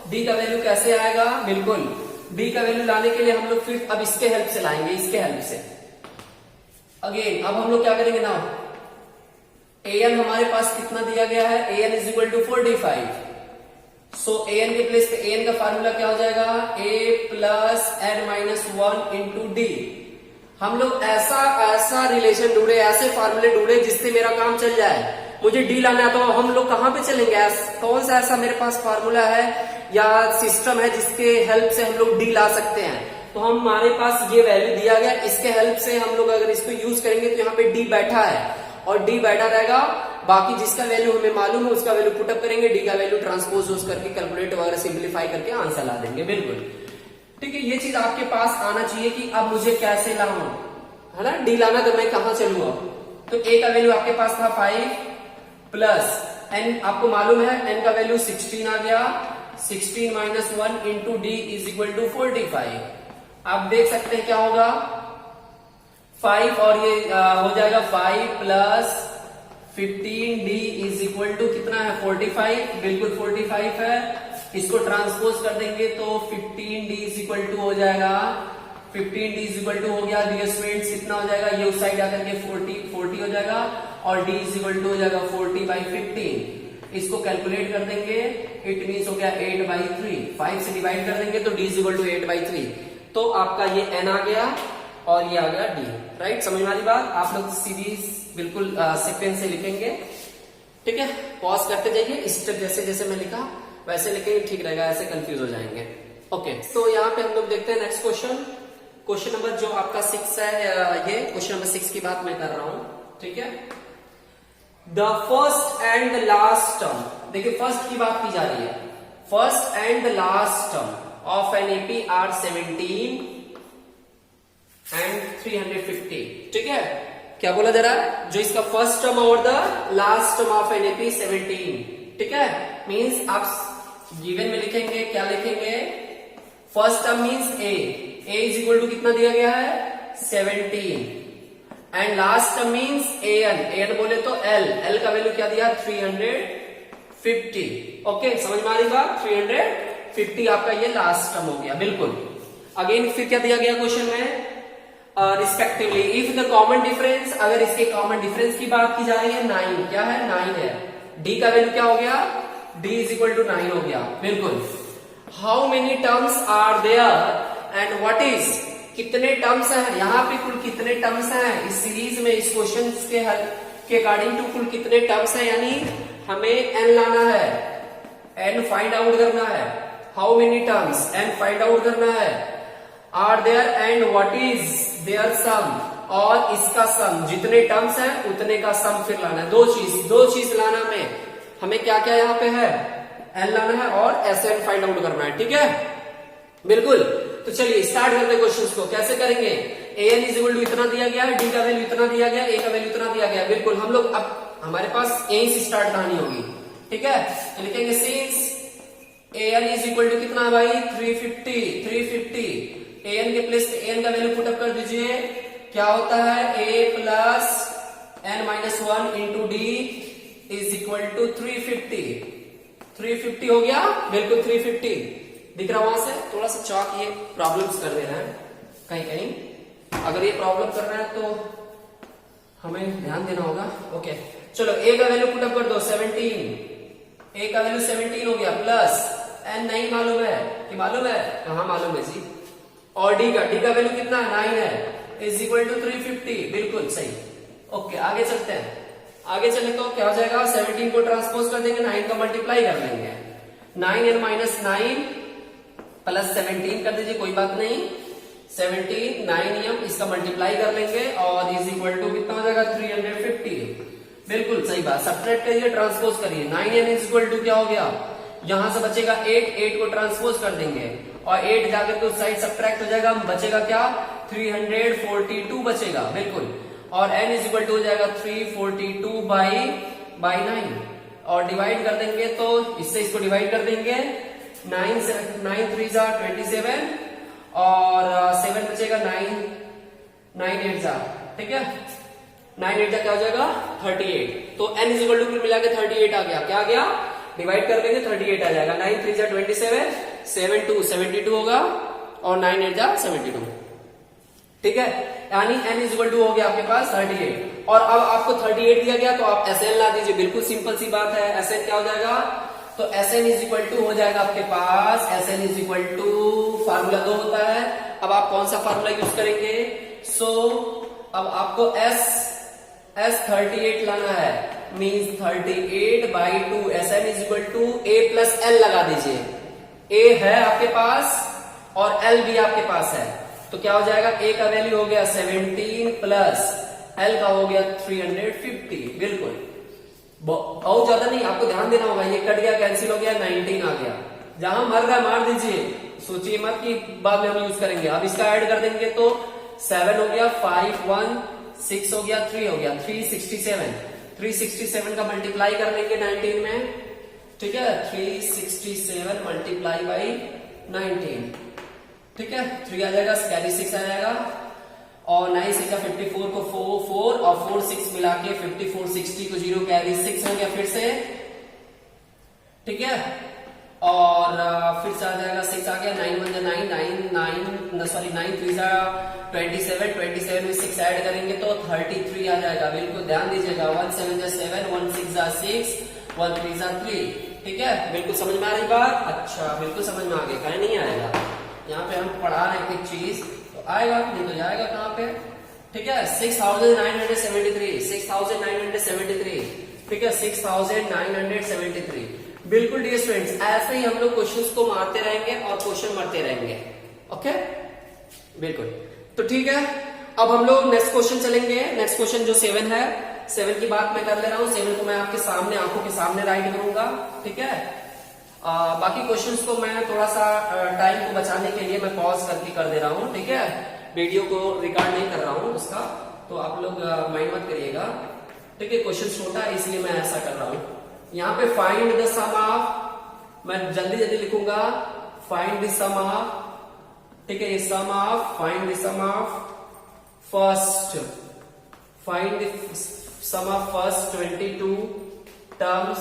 डी का वैल्यू कैसे आएगा, बिल्कुल डी का वैल्यू लाने के लिए हम लोग फिर अब इसके हेल्प से लाएंगे, इसके हेल्प से। अगेन अब हम लोग क्या करेंगे ना, an हमारे पास कितना दिया गया है, an is equal to 45। So an के प्लेस पे an का फार्मूला क्या हो जाएगा, a plus n minus 1 into d. हम लोग ऐसा रिलेशन ढूंढे, ऐसे फार्मूले ढूंढे जिससे मेरा काम चल जाए। मुझे डी लाना है तो हम लोग कहां पे चलेंगे, कौन सा ऐसा मेरे पास फार्मूला है या सिस्टम है जिसके हेल्प से हम लोग डी ला सकते हैं। तो हमारे पास ये वैल्यू दिया गया, इसके हेल्प से हम लोग अगर इसको यूज करेंगे तो यहाँ पे डी बैठा है और डी बैठा रहेगा। बाकी जिसका वैल्यू हमें मालूम है उसका वैल्यू पुटअप करेंगे, डी का वैल्यू ट्रांसपोज यूज करके कैलकुलेट वगैरह सिंप्लीफाई करके आंसर ला देंगे। बिल्कुल ठीक है, ये चीज आपके पास आना चाहिए कि अब मुझे कैसे लाऊं, है ना। डी लाना तो मैं कहां चलूंगा, तो ए का वैल्यू आपके पास था 5 प्लस एन, आपको मालूम है एन का वैल्यू 16 आ गया, 16 minus 1 into d is equal to 45। आप देख सकते हैं क्या होगा, 5 और ये हो जाएगा 5 plus 15 d is equal to कितना है 45, बिल्कुल 45 है। इसको ट्रांसपोज कर देंगे तो 15 डी इज इक्वल टू हो जाएगा, 15 डी इज इक्वल टू हो गया, डियर स्टूडेंट्स कितना हो जाएगा, ये उस साइड आकर के 40 हो जाएगा और डी इज इक्वल टू हो जाएगा 40/15। इसको कैलकुलेट कर देंगे, इट मीन्स हो गया 8/3, 5 से डिवाइड कर देंगे तो डी इज इक्वल टू 8/3। तो आपका ये एन आ गया और ये आ गया डी, राइट। समझ में आ रही बात, आप लोग सीरीज बिल्कुल सीक्वेंस से लिखेंगे, ठीक है। पॉज करते जाइए, स्टेप जैसे जैसे मैं लिखा वैसे लिखेंगे, ठीक रहेगा, ऐसे कंफ्यूज हो जाएंगे। ओके, तो यहाँ पे हम लोग देखते हैं नेक्स्ट क्वेश्चन नंबर जो आपका 6 है, ये क्वेश्चन नंबर 6 की बात मैं कर रहा हूं, ठीक है। The first and the last term, देखिए फर्स्ट की बात की जा रही है, first and the last term of N AP are 17 and 350, ठीक है। क्या बोला जा रहा है, जो इसका फर्स्ट टर्म और the last term of an AP 17, ठीक है। मीन्स आप गिवन में लिखेंगे, क्या लिखेंगे, first term means a is equal to कितना दिया गया है 17 and last term means n बोले तो एल का वैल्यू क्या दिया 350। ओके, समझ में आ रही बात, 350 आपका ये लास्ट टर्म हो गया, बिल्कुल। अगेन फिर क्या दिया गया क्वेश्चन में, respectively if the common difference, अगर इसके कॉमन डिफरेंस की बात की जा रही है 9, क्या है 9 है, डी का वैल्यू क्या हो गया, डी इज इक्वल टू 9 हो गया, बिल्कुल। How many terms are there and what is, कितने टर्म्स हैं, यहाँ पे कुल कितने टर्म्स हैं इस सीरीज में, इस क्वेश्चन के हल के अकॉर्डिंग टू कुल कितने टर्म्स हैं, यानी हमें एन लाना है, एन फाइंड आउट करना है। How many terms, n find out करना है। Are there and what is their sum, और इसका सम, जितने टर्म्स हैं उतने का सम फिर लाना है। दो चीज लाना हमें क्या क्या यहाँ पे है, एन लाना है और एस एन फाइंड आउट करना है, ठीक है, बिल्कुल। तो चलिए स्टार्ट करते हैं क्वेश्चंस को, कैसे करेंगे। ए एन इज इक्वल टू इतना दिया गया है, डी का वैल्यू इतना दिया गया, ए का वैल्यू इतना दिया गया, बिल्कुल। हम लोग अब हमारे पास ए से स्टार्ट कहानी होगी, ठीक है। तो लिखेंगे since a n is equal to कितना है भाई 350, ए एन के प्लेस पे एन का वैल्यू पुटअप कर दीजिए, क्या होता है a plus n minus 1 into d is equal to 350 हो गया, बिल्कुल 350 दिख रहा वहां से। थोड़ा सा चौक ये प्रॉब्लम्स कर दे रहे हैं कहीं, अगर ये प्रॉब्लम कर रहे हैं तो हमें ध्यान देना होगा। ओके चलो, ए का वैल्यू पुटअप कर दो 17, ए का वैल्यू 17 हो गया, प्लस एन नहीं मालूम है, कि मालूम है, कहां मालूम है जी, और डी का वैल्यू कितना 9 है, इज इक्वल टू 350, बिल्कुल सही। ओके आगे चलते हैं, आगे चले तो क्या हो जाएगा, 17 को ट्रांसपोज कर देंगे, 9 का मल्टीप्लाई कर लेंगे, 9n माइनस 9 प्लस 17 कर दीजिए, कोई बात नहीं, 17 9m इसका मल्टीप्लाई कर लेंगे और इज इक्वल टू कितना हो जाएगा 350, बिल्कुल सही बात। सब्ट्रैक्ट करिए, ट्रांसपोज करिए, 9n इज इक्वल टू क्या हो गया, यहां से बचेगा 8 को ट्रांसपोज कर देंगे और 8 जाकर के उस साइड सब्ट्रैक्ट हो जाएगा, बचेगा क्या 342 बचेगा, बिल्कुल। और n इज इक्वल टू हो जाएगा 342 बाई 9 और डिवाइड कर देंगे, तो इससे इसको डिवाइड कर देंगे, 9 3 जा 27 और 7 बचेगा, 9 8 जा, ठीक है। 9 8 क्या हो जाएगा 38। तो n इज इक्वल टू कुल मिला के 38 आ गया। क्या आ गया, डिवाइड कर देंगे 38 आ जाएगा। 9 3 जा 27, 7 2 72 होगा और 9 8 जा 72। ठीक है, यानी n इज इक्वल टू हो गया आपके पास 38। और अब आपको 38 दिया गया तो आप Sn ला दीजिए, बिल्कुल सिंपल सी बात है। Sn क्या हो जाएगा, तो Sn इज इक्वल टू हो जाएगा आपके पास, Sn is equal to formula 2 होता है। अब आप कौन सा फार्मूला यूज करेंगे, अब आपको S 38 लाना है, means 38/2 Sn is equal to a plus l लगा दीजिए। a है आपके पास और l भी आपके पास है, तो क्या हो जाएगा, a का वैल्यू हो गया 17 प्लस l का हो गया 350। बिल्कुल बहुत ज्यादा नहीं, आपको ध्यान देना होगा, ये कट गया कैंसिल हो गया 19 आ गया। जहां मर रहा मार दीजिए, सोचिए मत कि बाद में हम यूज करेंगे। अब इसका ऐड कर देंगे तो 7 हो गया, 5 1 6 हो गया, 3 हो गया, 367 का मल्टीप्लाई कर लेंगे 19 में। ठीक है, 367 मल्टीप्लाई बाई 19। ठीक है, 3 आ जाएगा, कैरी 6 आ जाएगा और 9 6 का 54 को 4 और 4 6 मिला के 54 60 को 0 कैरी 6 हो गया फिर से। ठीक है, और फिर से आ जाएगा 6 आ गया, 9 1 9 9 3 27 में 6 ऐड करेंगे तो 33 आ जाएगा। बिल्कुल ध्यान दीजिएगा, 1 7 7 1 6 6 1 3 3। ठीक है, बिल्कुल समझ में आ रही बात। अच्छा, बिल्कुल समझ में आ गया, कहीं नहीं आएगा। यहाँ पे हम पढ़ा रहे हैं एक चीज तो आएगा, नहीं तो जाएगा कहाँ पे। ठीक है, 6973। ठीक है, 6973। बिल्कुल डियर स्टूडेंट्स, ऐसे ही हम लोग क्वेश्चंस को मारते रहेंगे और क्वेश्चन मारते रहेंगे। ओके, बिल्कुल। तो ठीक है, अब हम लोग नेक्स्ट क्वेश्चन चलेंगे। नेक्स्ट क्वेश्चन जो 7 है, 7 की बात मैं कर ले रहा हूँ। 7 को मैं आपके सामने, आंखों के सामने राइट करूंगा। ठीक है, बाकी क्वेश्चंस को मैं थोड़ा सा टाइम को बचाने के लिए मैं पॉज करके कर दे रहा हूँ। ठीक है, वीडियो को रिकॉर्ड नहीं कर रहा हूँ उसका, तो आप लोग माइंड मत करिएगा। ठीक है, क्वेश्चन छोटा है इसलिए मैं ऐसा कर रहा हूँ। यहाँ पे फाइंड द सम ऑफ, मैं जल्दी जल्दी लिखूंगा, फाइंड द सम ऑफ। ठीक है, ये sum of, find the sum of first, find the sum of first 22 terms.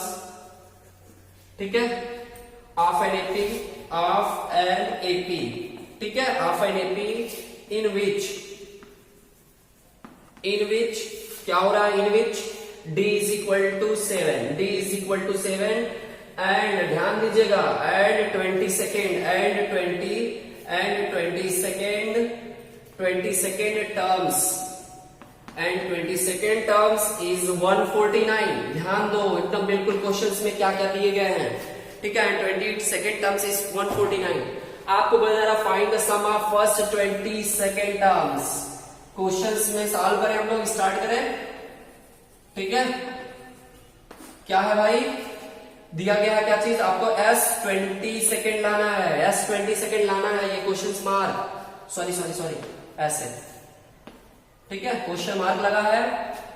ठीक है, of N AP, of N AP. ठीक है, of N AP in which क्या हो रहा है, in which d is equal to 7, d is equal to 7 and ध्यान दीजिएगा and 22nd terms and 22nd terms is 149। ध्यान दो एकदम बिल्कुल, क्वेश्चंस में क्या क्या दिए गए हैं। ठीक है, एंड 22nd टर्म्स इज 149। आपको बताया find the sum of first 22nd terms. Questions में सॉल्व करें, हम लोग स्टार्ट करें। ठीक है, क्या है भाई, दिया गया है क्या चीज, आपको S 22nd लाना है, S 22nd लाना है। ये क्वेश्चन मार्क, सॉरी ऐसे। ठीक है, क्वेश्चन मार्क लगा है।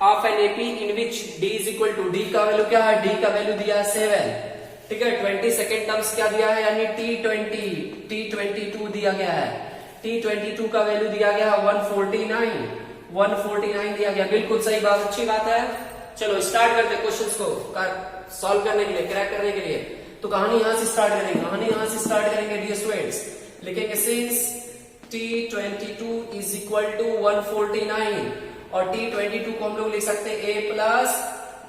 Of N AP in which d is equal to, d का वैल्यू क्या है, d का वैल्यू दिया है 7। ठीक है, 22nd टर्म्स क्या दिया है, यानी T22 दिया गया है। T22 का वैल्यू दिया गया 149 दिया गया। बिल्कुल सही बात, अच्छी बात है। चलो स्टार्ट करते हैं क्वेश्चंस को सॉल्व करने के लिए, क्रैक करने के लिए। तो कहानी यहां से स्टार्ट करेंगे, डियर स्टूडेंट्स। लिखेंगे since T22 is equal to 149 और T22 को हम लोग लिख सकते हैं a plus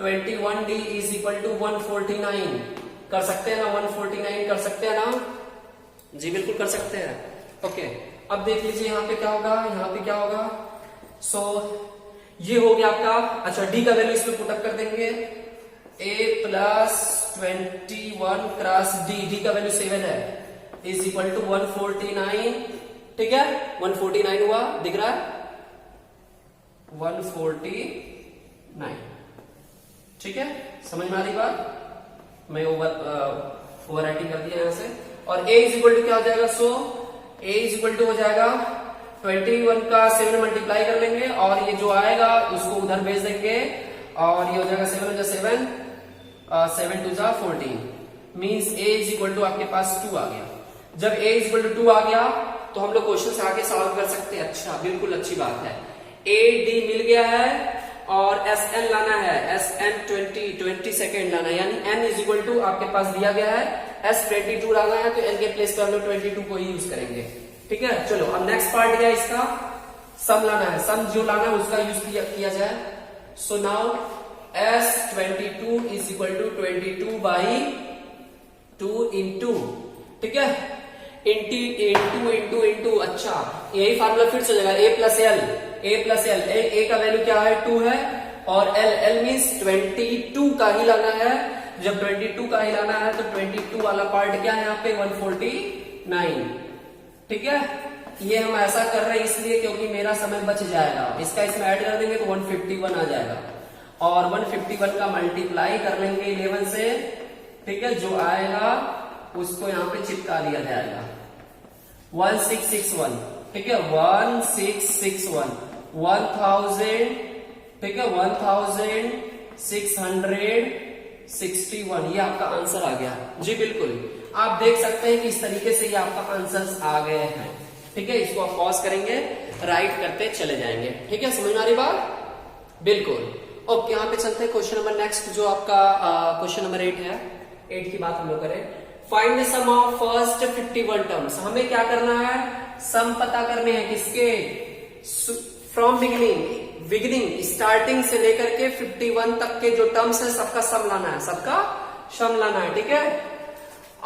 21d is equal to 149। कर सकते हैं ना, 149 कर सकते हैं ना जी, बिल्कुल कर सकते हैं। ओके, अब देख लीजिए यहाँ पे क्या होगा, सो ये हो गया आपका। अच्छा, d का वैल्यू इसमें पुटअप कर देंगे, a प्लस 21 क्रॉस d का वैल्यू 7 है, इज इक्वल टू 149। ठीक है, 149 हुआ, दिख रहा है 149। ठीक है, समझ में आ रही बात, मैं ओवर राइटिंग कर दिया यहां से। और a इज इक्वल टू क्या हो जाएगा, सो a इज इक्वल टू हो जाएगा 21 का 7 मल्टीप्लाई कर लेंगे और ये जो आएगा उसको उधर भेज देंगे और ये हो जाएगा 7 2 14 means a is equal to आपके पास 2 आ गया। जब a इज इक्वल टू 2 आ गया तो हम लोग क्वेश्चन से आगे सॉल्व कर सकते हैं। अच्छा, बिल्कुल अच्छी बात है। a d मिल गया है और एस एन लाना है, एस एन 20 सेकेंड लाना है, यानी एन इज इक्वल टू आपके पास दिया गया है एस 22 लाना है, तो एन के प्लेस पर हम लोग 22 को ही यूज करेंगे। ठीक है, चलो अब नेक्स्ट पार्ट क्या है, इसका सम लाना है, सम जो लाना है उसका यूज किया जाए। So now S 22 is equal to 22/2 into, ठीक है, इंटू। अच्छा, यही फार्मूला फिर से हो जाएगा, ए प्लस एल, ए का वैल्यू क्या है 2 है, और एल मीन्स 22 का ही लाना है। जब 22 का ही लाना है तो 22 वाला पार्ट क्या है यहाँ पे 149। ठीक है, ये हम ऐसा कर रहे हैं इसलिए क्योंकि मेरा समय बच जाएगा, इसका इसमें ऐड कर देंगे तो 151 आ जाएगा, और 151 का मल्टीप्लाई कर लेंगे 11 से। ठीक है, जो आएगा उसको यहाँ पे चिपका दिया जाएगा 1661। ठीक है, 1661 1000। ठीक है, 1661 ये आपका आंसर आ गया। जी बिल्कुल, आप देख सकते हैं कि इस तरीके से ये आपका आंसर्स आ गए हैं। ठीक है, इसको आप पॉज करेंगे, राइट करते चले जाएंगे। ठीक है, समझ में आ रही बात? बिल्कुल। ओके, यहाँ पे चलते हैं क्वेश्चन नंबर नेक्स्ट, जो आपका क्वेश्चन नंबर 8 है। 8 की बात हम लोग करें, find the sum of first 51 terms. हमें क्या करना है, सम पता करने हैं किसके, फ्रॉम बिगिनिंग स्टार्टिंग से लेकर के 51 तक के जो टर्म्स है सबका सम लाना है, ठीक है।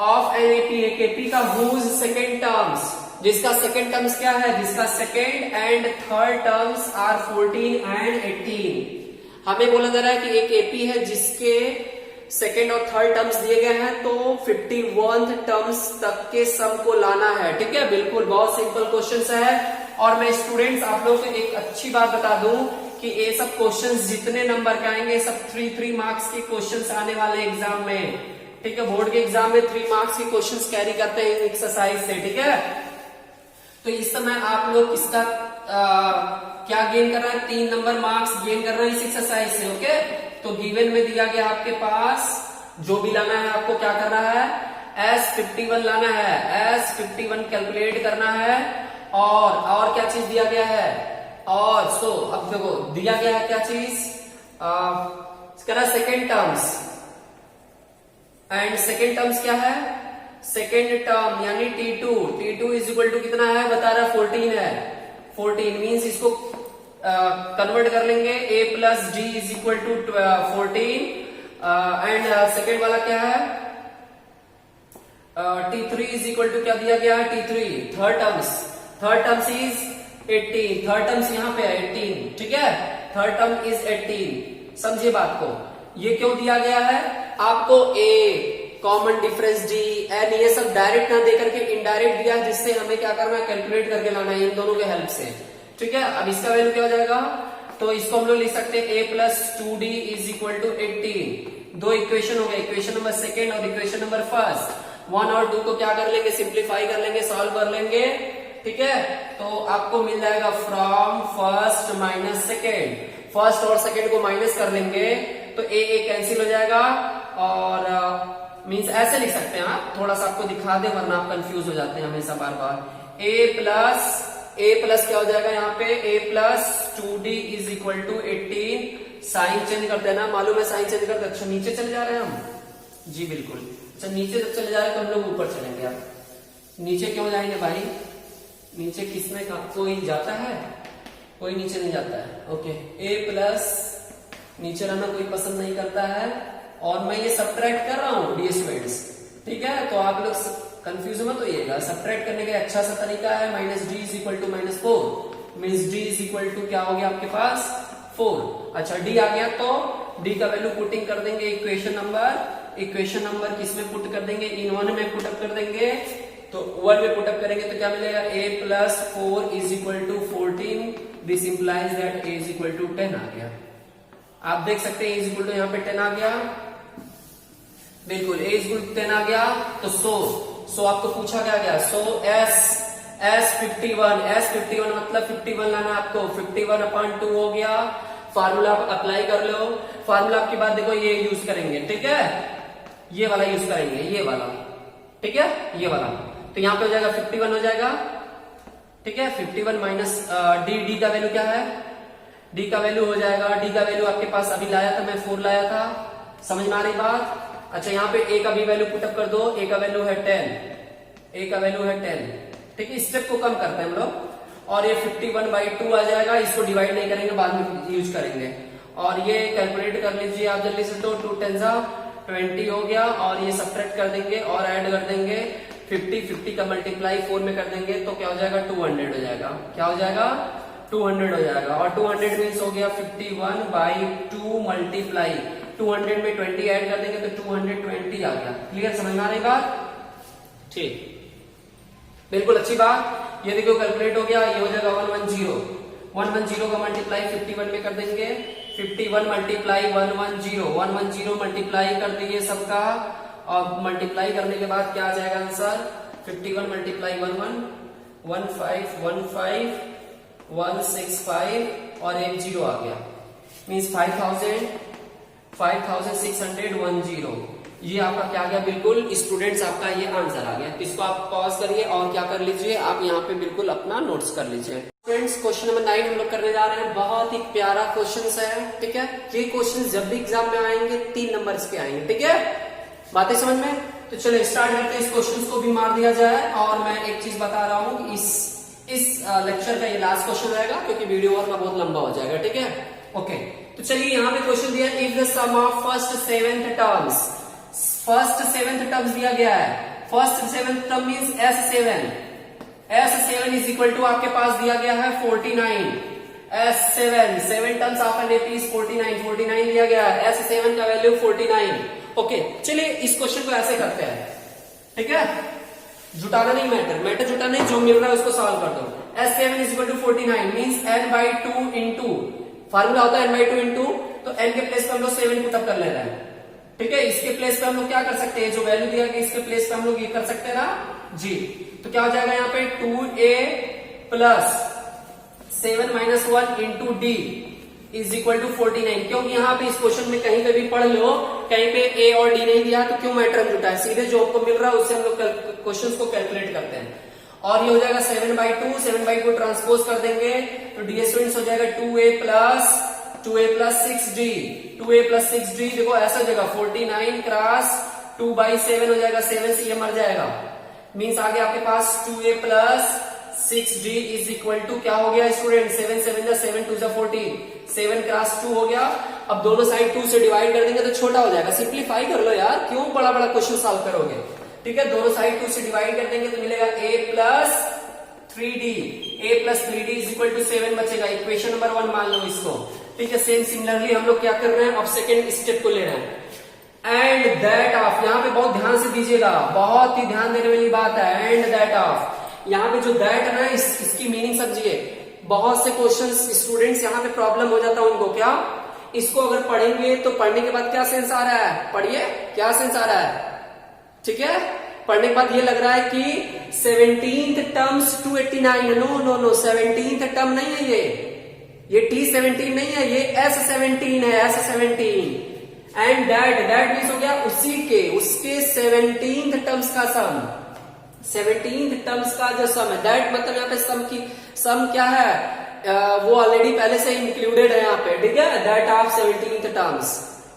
ऑफ एन एपी, एक एपी का हुज सेकेंड टर्म्स, जिसका सेकेंड टर्म्स क्या है, जिसका second and third terms are 14 and 18। हमें बोला जा रहा है कि एक एपी है जिसके सेकेंड और थर्ड टर्म्स दिए गए हैं, तो 51 टर्म्स तक के सम को लाना है। ठीक है, बिल्कुल, बहुत सिंपल क्वेश्चन है। और मैं स्टूडेंट्स आप लोगों को एक अच्छी बात बता दूं कि ये सब क्वेश्चंस जितने नंबर के आएंगे सब 3 मार्क्स के क्वेश्चंस आने वाले एग्जाम में। ठीक है, बोर्ड के एग्जाम में 3 मार्क्स के क्वेश्चंस कैरी करते हैं एक्सरसाइज से। ठीक है, तो इस समय आप लोग इसका क्या गेन कर रहे हैं, 3 नंबर मार्क्स गेन कर रहे हैं इस एक्सरसाइज से। ओके, तो गिवन में दिया गया आपके पास जो भी लाना है, आपको क्या करना है, S51 लाना है, S51 कैलकुलेट करना है। और क्या चीज दिया गया है, और अब देखो दिया गया है क्या चीज, second terms, and second terms क्या है, सेकेंड टर्म यानी T2 इज इक्वल टू कितना है, बता रहा 14 है। 14 मीन्स इसको कन्वर्ट कर लेंगे, a plus d is equal to 14, and second वाला क्या है, T3 इज इक्वल टू क्या दिया गया है, T3 third terms is 18, third terms यहाँ पे है 18। ठीक है, थर्ड टर्म इज 18। समझिए बात को, ये क्यों दिया गया है, आपको a common difference d n ये सब डायरेक्ट ना देकर के इनडायरेक्ट दिया है, जिससे हमें क्या करना है, कैलकुलेट करके लाना है इन दोनों के हेल्प से। ठीक है, अब इसका वैल्यू क्या हो जाएगा, तो इसको हम लोग लिख सकते हैं a plus 2d is equal to 18। 2 equation हो गए, इक्वेशन नंबर सेकेंड और इक्वेशन नंबर फर्स्ट। 1 और 2 को क्या कर लेंगे, सिंप्लीफाई कर लेंगे, सॉल्व कर लेंगे। ठीक है, तो आपको मिल जाएगा from first minus second, first और सेकेंड को माइनस कर लेंगे तो a कैंसिल हो जाएगा, और मीन्स ऐसे लिख सकते हैं आप, थोड़ा सा आपको दिखा दे वरना आप कंफ्यूज हो जाते हैं हमेशा बार बार। a प्लस क्या हो जाएगा यहाँ पे, a plus 2d is equal to 18। Sign change कर देना, मालूम है साइन चेंज करते। अच्छा, नीचे चले जा रहे हैं हम, जी बिल्कुल। अच्छा, नीचे जब चले जा रहे हैं तो हम लोग ऊपर चलेंगे। आप नीचे क्यों जाएंगे भाई, नीचे किसमें कोई जाता है, कोई नीचे नहीं जाता है। ओके, a प्लस नीचे रहना कोई पसंद नहीं करता है, और मैं ये सब्ट्रैक्ट कर रहा हूँ डियर स्टूडेंट्स। ठीक है, तो आप लोग कंफ्यूज मत होइएगा, सब्ट्रैक्ट करने का अच्छा सा तरीका है, minus d is equal to -4 means d is equal to क्या हो गया आपके पास 4। अच्छा, डी आ गया तो डी का वैल्यू पुटिंग कर देंगे इक्वेशन नंबर किसमें पुट कर देंगे, इन 1 में पुटअप कर देंगे। तो 1 में पुटअप करेंगे तो क्या मिलेगा, a plus 4 is equal to 14। This implies that a is equal to 10 आ गया। आप देख सकते हैं a इज इक्वल टू यहाँ पे 10 आ गया, बिल्कुल a इज इक्वल टू 10 आ गया। तो सो आपको पूछा क्या गया, सो S51 मतलब 51 लाना आपको, 51/2 हो गया। फार्मूला आप अप्लाई कर लो, फार्मूला आपकी बात देखो ये यूज करेंगे। ठीक है, ये वाला यूज करेंगे, ये वाला। ठीक है, ये वाला, तो यहाँ पे हो जाएगा 51 हो जाएगा। ठीक है, 51 माइनस डी का वैल्यू क्या है, डी का वैल्यू हो जाएगा, डी का वैल्यू आपके पास अभी लाया था मैं 4 लाया था, समझ में आ रही बात। अच्छा यहाँ पे ए का भी वैल्यू पुटअप कर दो, ए का वैल्यू है 10, ए का वैल्यू है 10। ठीक है, स्टेप को कम करते हैं हम लोग। और ये 51/2 आ जाएगा, इसको डिवाइड नहीं करेंगे, बाद में यूज करेंगे। और ये कैलकुलेट कर लीजिए आप जल्दी से, तो 2 10 20 हो गया, और ये सब्ट्रैक्ट कर देंगे और ऐड कर देंगे 50 का मल्टीप्लाई 4 में कर देंगे तो क्या हो जाएगा 200 हो जाएगा। क्या हो जाएगा 200 हो जाएगा। और 200 मीन्स हो गया 51/2 मल्टीप्लाई 200 में 20 ऐड कर देंगे तो 220 आ गया। क्लियर, समझ में आ रही बात? ठीक, बिल्कुल अच्छी बात। ये देखो कैलकुलेट हो गया, ये हो जाएगा 110 का मल्टीप्लाई 51 में कर देंगे, 51 मल्टीप्लाई 110 मल्टीप्लाई कर दिए सबका, और मल्टीप्लाई करने के बाद क्या आ जाएगा आंसर 51 मल्टीप्लाई 15 165 और एक 0 आ गया, मीन्स 5610। ये आपका क्या गया, बिल्कुल स्टूडेंट्स आपका ये आंसर आ गया। इसको आप पॉज करिए और क्या कर लीजिए, आप यहाँ पे बिल्कुल अपना नोट्स कर लीजिए। फ्रेंड्स क्वेश्चन नंबर 9 हम लोग करने जा रहे हैं, बहुत ही प्यारा क्वेश्चन है। ठीक है, ये क्वेश्चन जब भी एग्जाम में आएंगे 3 नंबर्स के आएंगे। ठीक है, बातें समझ में? तो चलो स्टार्ट करते हैं, इस क्वेश्चन को भी मार दिया जाए। और मैं एक चीज बता रहा हूँ कि इस लेक्चर का ये लास्ट क्वेश्चन रहेगा, क्योंकि वीडियो और बहुत लंबा हो जाएगा। ठीक है, ओके। तो चलिए यहाँ पे क्वेश्चन दिया, if the sum of first seventh terms दिया गया है। First seventh term means S7 is equal to आपके पास दिया गया है 49। S7 7 terms of N AP is 49 दिया गया है, S7 का वैल्यू 49। ओके, चलिए इस क्वेश्चन को ऐसे करते हैं। ठीक है, जुटाना नहीं, मैटर जुटाना नहीं, जो मिल रहा है उसको सॉल्व कर दो। S7 is equal to 49 means n/2 into, formula होता है n/2 इंटू, तो n के प्लेस पे हम लोग 7 पुटअप कर ले रहे हैं। ठीक है, इसके प्लेस पे हम लोग क्या कर सकते हैं, जो वैल्यू दिया गया इसके प्लेस पे हम लोग ये कर सकते हैं ना जी। तो क्या हो जाएगा यहाँ पे 2a plus 7 - 1 into d is equal to 49। क्योंकि यहाँ पे इस क्वेश्चन में कहीं पे भी पढ़ लो, कहीं पे a और d नहीं दिया, तो क्यों मैटर जुटा है, सीधे जो आपको मिल रहा है उससे हम लोग क्वेश्चन को कैलकुलेट करते हैं। और ये हो जाएगा 7/2 ट्रांसपोज कर देंगे तो ds स्टूडेंट्स हो जाएगा 2a प्लस 6d। देखो ऐसा हो जाएगा 49 क्रॉस 2/7 हो जाएगा, 7 से ये मर जाएगा, मीन्स आगे आपके पास 2a plus 6d is equal to क्या हो गया स्टूडेंट, 7 7 7 2 14, 7 क्रॉस 2 हो गया। अब दोनों साइड 2 से डिवाइड कर देंगे तो छोटा हो जाएगा, सिंप्लीफाई कर लो यार, क्यों बड़ा बड़ा क्वेश्चन सॉल्व करोगे। ठीक है, दोनों साइड 2 से डिवाइड कर देंगे तो मिलेगा a plus 3d is equal to 7 बचेगा। इक्वेशन नंबर 1 मान लो इसको। ठीक है, सेम सिमिलरली हम लोग क्या कर रहे हैं, अब सेकेंड स्टेप को ले रहे हैं। एंड दैट ऑफ, यहाँ पे बहुत ध्यान से दीजिएगा, बहुत ही ध्यान देने वाली बात है। एंड दैट ऑफ, यहाँ पे जो दैट है ना, इसकी मीनिंग समझिए। बहुत से क्वेश्चंस स्टूडेंट्स यहाँ पे प्रॉब्लम हो जाता है उनको, क्या इसको अगर पढ़ेंगे तो पढ़ने के बाद क्या सेंस आ रहा है, पढ़िए क्या सेंस आ रहा है। ठीक है, पढ़ने के बाद ये लग रहा है कि 17th terms 289, no 17th term नहीं है ये T17 नहीं है, ये S17 है, S17। एंड दैट मीन्स हो गया उसके 17th टर्म्स का सम, 17th टर्म्स का जो सम है। दैट मतलब यहाँ पे सम क्या है, वो ऑलरेडी पहले से इंक्लूडेड है यहाँ पे। ठीक है, that of 17th terms,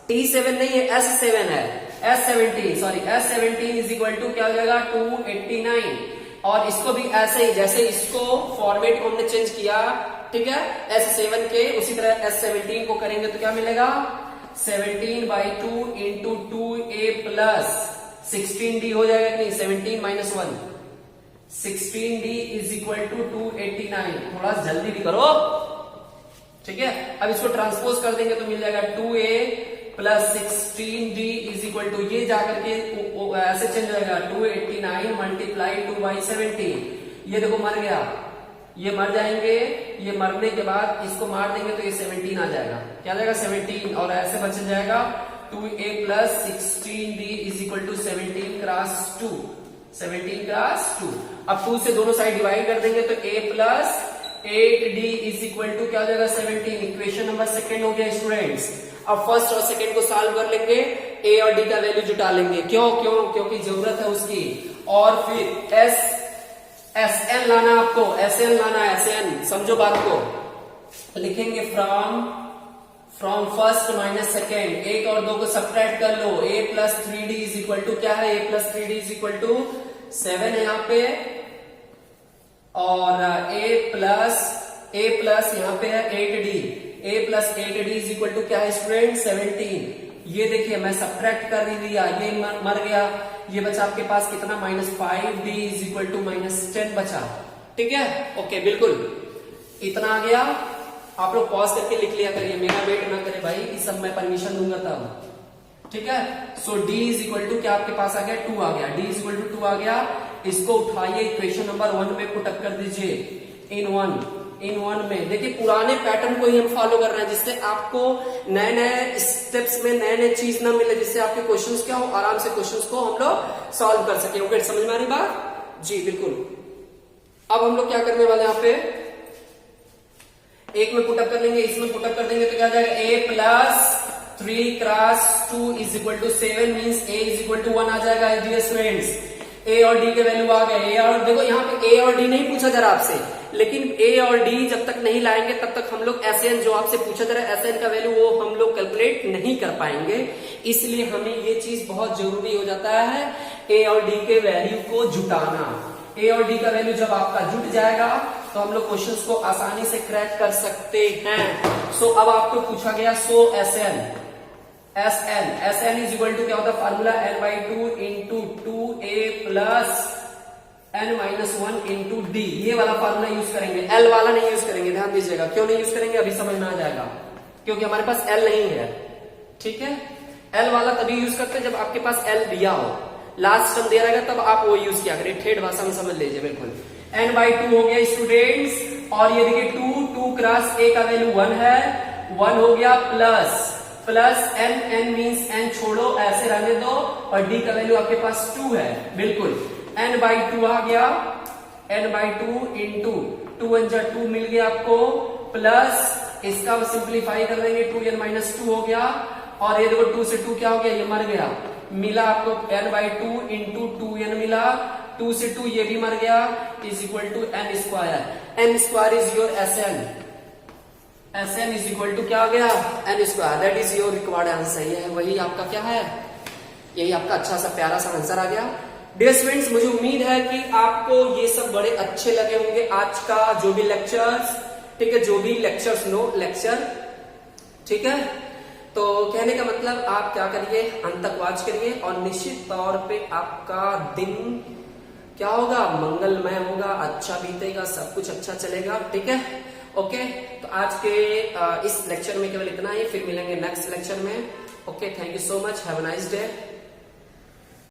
T7 नहीं है, S7 है, S17 इज इक्वल टू क्या हो जाएगा 289। और इसको भी ऐसे ही, जैसे इसको फॉर्मेट को हमने चेंज किया, ठीक है, S7 के, उसी तरह S17 को करेंगे तो क्या मिलेगा 17/2 इंटू 2a प्लस 16d हो जाएगा कि नहीं, 17 - 1 16d इज इक्वल टू 289। थोड़ा जल्दी भी करो। ठीक है, अब इसको ट्रांसपोज कर देंगे तो मिल जाएगा 2a plus 16d is equal to, ये जाकर के ऐसे चेंज हो जाएगा 289 मल्टीप्लाई 2/17। ये देखो मर गया, ये मर जाएंगे, ये मरने के बाद इसको मार देंगे तो ये 17 आ जाएगा। क्या आ जाएगा 17, और ऐसे बच जाएगा 2a plus 16d is equal to 17 cross 2। अब 2 से दोनों साइड डिवाइड कर देंगे तो a plus 8d is equal to क्या हो जाएगा 17। इक्वेशन नंबर सेकेंड हो गया स्टूडेंट्स। अब फर्स्ट और सेकेंड को सॉल्व कर लेंगे, a और d का वैल्यू जुटा लेंगे। क्योंकि जरूरत है उसकी। और फिर SN लाना, आपको SN लाना है, SN समझो बात को। लिखेंगे फ्रॉम फर्स्ट माइनस सेकेंड, एक और दो को सब्ट्रैक्ट कर लो, a plus 3d is equal to क्या है, a plus 3d is equal to 7 है यहाँ पे, और a प्लस यहाँ पे है 8d, a plus 8d is equal to क्या है स्टूडेंट 17। ये देखिए मैं सब्ट्रैक्ट कर ही दिया, ये मर गया, ये बचा आपके पास कितना -5d इज इक्वल टू -10 बचा। ठीक है, ओके बिल्कुल इतना आ गया। आप लोग पॉज करके लिख लिया करिए, मेरा वेट ना करे भाई, इस सब मैं परमिशन दूंगा तब। ठीक है, सो d इज इक्वल टू क्या आपके पास आ गया 2 आ गया, d इज इक्वल टू 2 आ गया। इसको उठाइए इक्वेशन नंबर 1 में पुट अप कर दीजिए, इन वन में। देखिए पुराने पैटर्न को ही हम फॉलो कर रहे हैं, जिससे आपको नए नए स्टेप्स में नए नए चीज ना मिले, जिससे आपके क्वेश्चंस क्या हो, आराम से क्वेश्चंस को हम लोग सॉल्व कर सके। ओके, समझ में आ रही बात जी? बिल्कुल। अब हम लोग क्या करने वाले यहाँ पे, एक में पुटअप कर लेंगे, इसमें पुटअप कर देंगे तो क्या जाएगा, a plus 3 cross 2 is equal to 7 means a is equal to 1 आ जाएगा। डियर स्टूडेंट्स, a और d के वैल्यू आ गए, और देखो यहाँ पे a और d नहीं पूछा जा रहा आपसे, लेकिन a और d जब तक नहीं लाएंगे तब तक हम लोग SN जो आपसे पूछा जा रहा है SN का वैल्यू वो हम लोग कैलकुलेट नहीं कर पाएंगे। इसलिए हमें ये चीज बहुत जरूरी हो जाता है a और d के वैल्यू को जुटाना। a और d का वैल्यू जब आपका जुट जाएगा तो हम लोग क्वेश्चंस को आसानी से क्रैक कर सकते हैं। सो अब आपको पूछा गया SN इज इक्वल टू क्या होता है formula, n/2 into 2a plus n-1 into d, ये वाला फार्मूला यूज करेंगे, l वाला नहीं यूज करेंगे, ध्यान दीजिएगा। क्यों नहीं यूज करेंगे अभी समझ में आ जाएगा, क्योंकि हमारे पास l नहीं है। ठीक है, l वाला तभी यूज करते हैं जब आपके पास l दिया हो, लास्ट टर्म दिया रहेगा तब आप वो यूज किया करिए, ठेठ भाषा में समझ लीजिए बिल्कुल। n/2 हो गया स्टूडेंट्स, और ये देखिए 2 क्रॉस a का वैल्यू 1 है, 1 हो गया प्लस n मीन्स n छोड़ो ऐसे रहने दो, और d का वैल्यू आपके पास 2 है बिल्कुल। n/2 आ गया, n/2 इंटू 2 1 जा 2 मिल गया आपको, प्लस इसका सिंप्लीफाई कर देंगे 2n-2 हो गया, और ये देखो 2 से 2 क्या हो गया, ये मर गया, मिला आपको n/2 इंटू 2n मिला, 2 से 2 ये भी मर गया, is equal to n square is your SN is equal to क्या आ गया n square, that is your required answer. ये है वही आपका क्या है, यही आपका अच्छा सा प्यारा सा आंसर आ गया। डियर स्टूडेंट्स, मुझे उम्मीद है कि आपको ये सब बड़े अच्छे लगे होंगे आज का जो भी लेक्चर्स। ठीक है, जो भी लेक्चर्स नो लेक्चर, ठीक है। तो कहने का मतलब आप क्या करिए, अंत तक वॉच करिए, और निश्चित तौर पे आपका दिन क्या होगा, मंगलमय होगा, अच्छा बीतेगा, सब कुछ अच्छा चलेगा। ठीक है, ओके। तो आज के इस लेक्चर में केवल इतना ही, फिर मिलेंगे नेक्स्ट लेक्चर में। Okay, thank you so much, have a nice day.